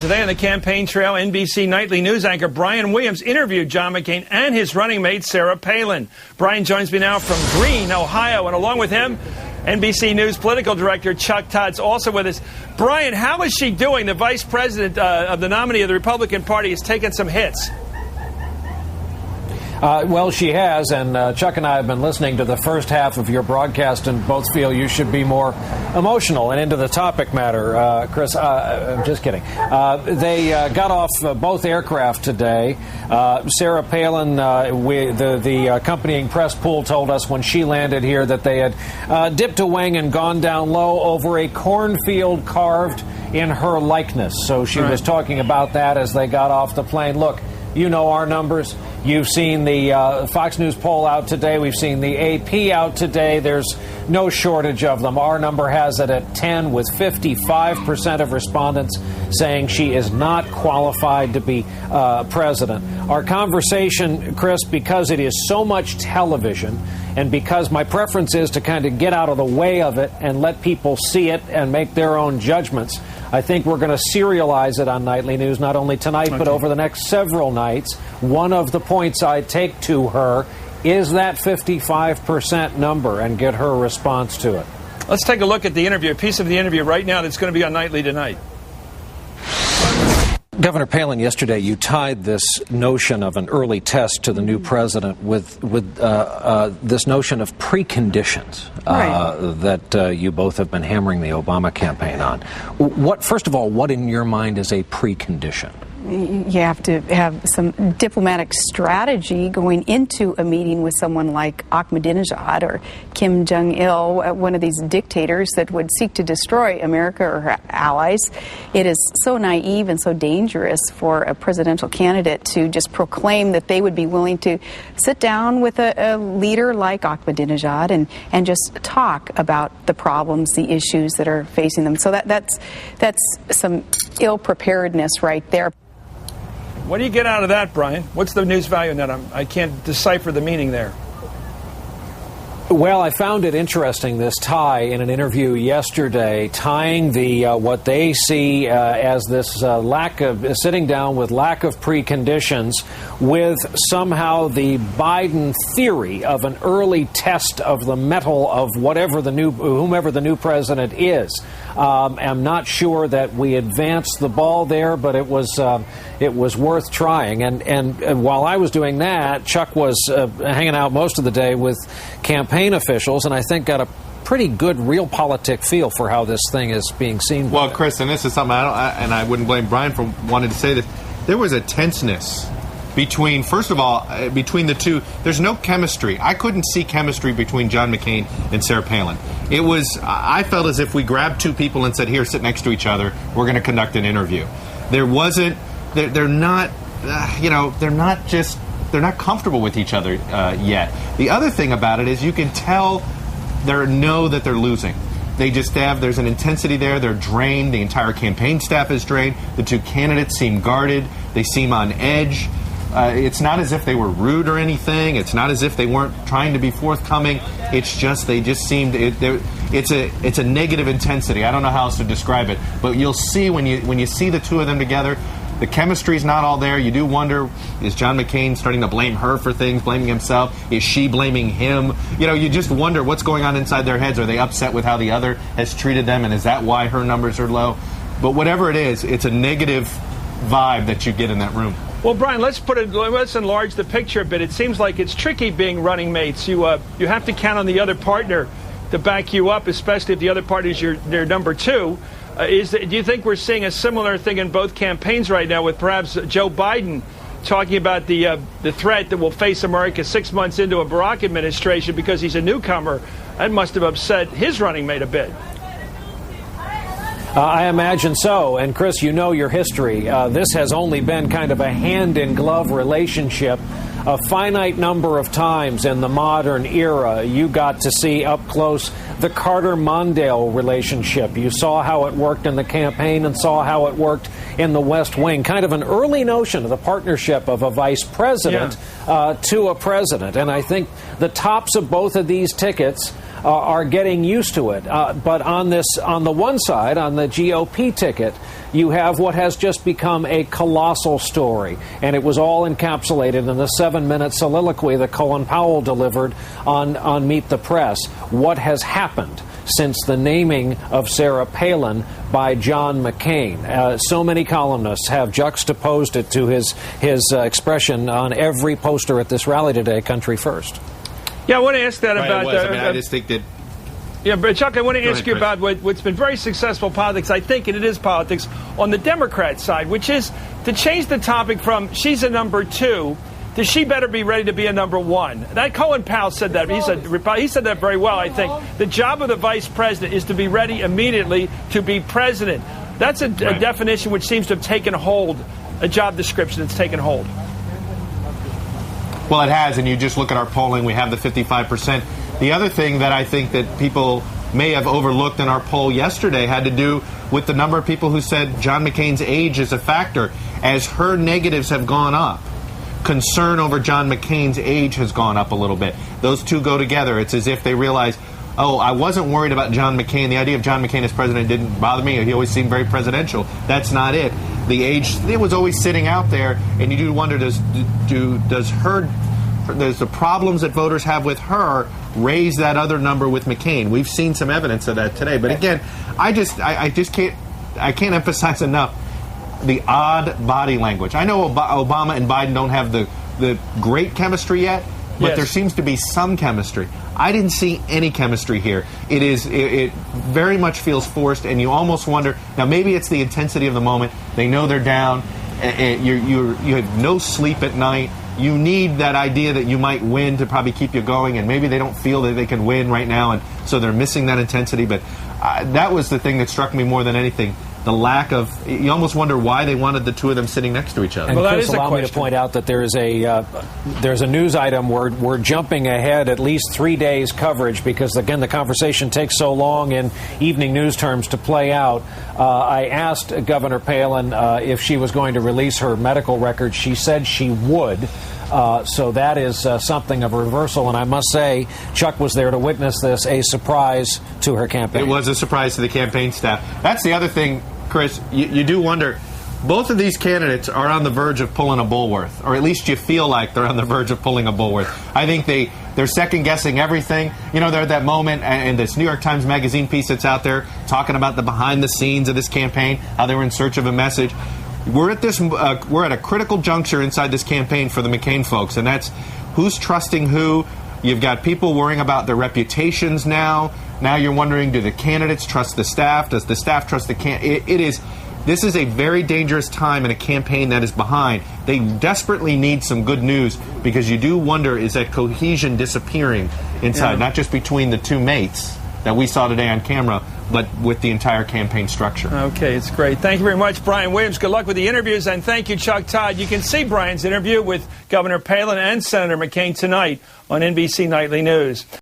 Today on the campaign trail, NBC Nightly News anchor Brian Williams interviewed John McCain and his running mate Sarah Palin. Brian joins me now from Greene, Ohio, and along with him, NBC News political director Chuck Todd's also with us. Brian, how is she doing? The vice president of the nominee of the Republican Party has taken some hits. Well, she has, and Chuck and I have been listening to the first half of your broadcast and both feel you should be more emotional and into the topic matter. Chris, I'm just kidding. They got off both aircraft today. Sarah Palin, the accompanying press pool told us when she landed here that they had dipped a wing and gone down low over a cornfield carved in her likeness. So she was talking about that as they got off the plane. Look, you know our numbers. You've seen the Fox News poll out today. We've seen the AP out today. There's no shortage of them. Our number has it at 10, with 55% of respondents saying she is not qualified to be president. Our conversation, Chris, because it is so much television, and because my preference is to kind of get out of the way of it and let people see it and make their own judgments, I think we're going to serialize it on Nightly News, not only tonight, but over the next several nights. One of the points I take to her is that 55% number and get her response to it. Let's take a look at the interview, a piece of the interview right now that's going to be on Nightly tonight. Governor Palin, yesterday you tied this notion of an early test to the new president with this notion of preconditions that you both have been hammering the Obama campaign on. First of all, what in your mind is a precondition? You have to have some diplomatic strategy going into a meeting with someone like Ahmadinejad or Kim Jong-il, one of these dictators that would seek to destroy America or her allies. It is so naive and so dangerous for a presidential candidate to just proclaim that they would be willing to sit down with a leader like Ahmadinejad and just talk about the problems, the issues that are facing them. So that's some ill-preparedness right there. What do you get out of that, Brian? What's the news value in that? I can't decipher the meaning there. Well, I found it interesting, this tie in an interview yesterday, tying the what they see as this lack of sitting down with lack of preconditions with somehow the Biden theory of an early test of the mettle of whomever the new president is. I'm not sure that we advanced the ball there, but it was worth trying. And while I was doing that, Chuck was hanging out most of the day with campaign officials, and I think got a pretty good realpolitik feel for how this thing is being seen. Well, Chris, and this is something I wouldn't blame Brian for wanting to say this. There was a tenseness between the two. There's no chemistry. I couldn't see chemistry between John McCain and Sarah Palin. I felt as if we grabbed two people and said, here, sit next to each other. We're going to conduct an interview. There wasn't, they're not comfortable with each other yet. The other thing about it is you can tell that they're losing. There's an intensity there. They're drained. The entire campaign staff is drained. The two candidates seem guarded. They seem on edge. It's not as if they were rude or anything. It's not as if they weren't trying to be forthcoming. It's just they just seemed. It's a negative intensity. I don't know how else to describe it, but you'll see when you see the two of them together. The chemistry's not all there. You do wonder, is John McCain starting to blame her for things, blaming himself? Is she blaming him? You just wonder what's going on inside their heads. Are they upset with how the other has treated them, and is that why her numbers are low? But whatever it is, it's a negative vibe that you get in that room. Well, Brian, let's enlarge the picture a bit. It seems like it's tricky being running mates. You have to count on the other partner to back you up, especially if the other partner is their number two. Do you think we're seeing a similar thing in both campaigns right now, with perhaps Joe Biden talking about the threat that will face America 6 months into a Barack administration because he's a newcomer? That must have upset his running mate a bit. I imagine so. And Chris, you know your history. This has only been kind of a hand-in-glove relationship. A finite number of times in the modern era, you got to see up close the Carter-Mondale relationship. You saw how it worked in the campaign and saw how it worked in the West Wing. Kind of an early notion of the partnership of a vice president to a president. And I think the tops of both of these tickets are getting used to it. But on the one side, on the GOP ticket, you have what has just become a colossal story. And it was all encapsulated in the 7-minute soliloquy that Colin Powell delivered on Meet the Press. What has happened since the naming of Sarah Palin by John McCain? So many columnists have juxtaposed it to his expression on every poster at this rally today, Country First. Yeah, I want to ask that about... I just think that... Yeah, but Chuck, I want to ask you Chris. about what's been very successful politics, I think, and it is politics, on the Democrat side, which is to change the topic from she's a number 2 to she better be ready to be a number 1. That Colin Powell said that. He said that very well, I think. The job of the vice president is to be ready immediately to be president. That's a definition which seems to have taken hold, a job description that's taken hold. Well, it has, and you just look at our polling, we have the 55%. The other thing that I think that people may have overlooked in our poll yesterday had to do with the number of people who said John McCain's age is a factor. As her negatives have gone up, concern over John McCain's age has gone up a little bit. Those two go together. It's as if they realize, oh, I wasn't worried about John McCain. The idea of John McCain as president didn't bother me. He always seemed very presidential. That's not it. The age, it was always sitting out there, and you do wonder, does the problems that voters have with her raise that other number with McCain? We've seen some evidence of that today. But again, I can't emphasize enough the odd body language. I know Obama and Biden don't have the great chemistry yet, but there seems to be some chemistry. I didn't see any chemistry here. It very much feels forced, and you almost wonder, now maybe it's the intensity of the moment. They know they're down, and you have no sleep at night. You need that idea that you might win to probably keep you going, and maybe they don't feel that they can win right now, and so they're missing that intensity. But that was the thing that struck me more than anything. The lack of, you almost wonder why they wanted the two of them sitting next to each other. And well, Chris, that is allow me to point out that there's a news item where we're jumping ahead at least 3 days coverage because, again, the conversation takes so long in evening news terms to play out. I asked Governor Palin if she was going to release her medical records. She said she would. So that is something of a reversal. And I must say, Chuck was there to witness this, a surprise to her campaign. It was a surprise to the campaign staff. That's the other thing, Chris. You do wonder, both of these candidates are on the verge of pulling a Bullworth, or at least you feel like they're on the verge of pulling a Bullworth. I think they're second-guessing everything. You know, they're at that moment, and this New York Times Magazine piece that's out there talking about the behind-the-scenes of this campaign, how they were in search of a message. We're at a critical juncture inside this campaign for the McCain folks, and that's who's trusting who. You've got people worrying about their reputations now. Now you're wondering, do the candidates trust the staff? Does the staff trust the This is a very dangerous time in a campaign that is behind. They desperately need some good news because you do wonder, is that cohesion disappearing inside, not just between the two mates that we saw today on camera, but with the entire campaign structure. Okay, it's great. Thank you very much, Brian Williams. Good luck with the interviews, and thank you, Chuck Todd. You can see Brian's interview with Governor Palin and Senator McCain tonight on NBC Nightly News.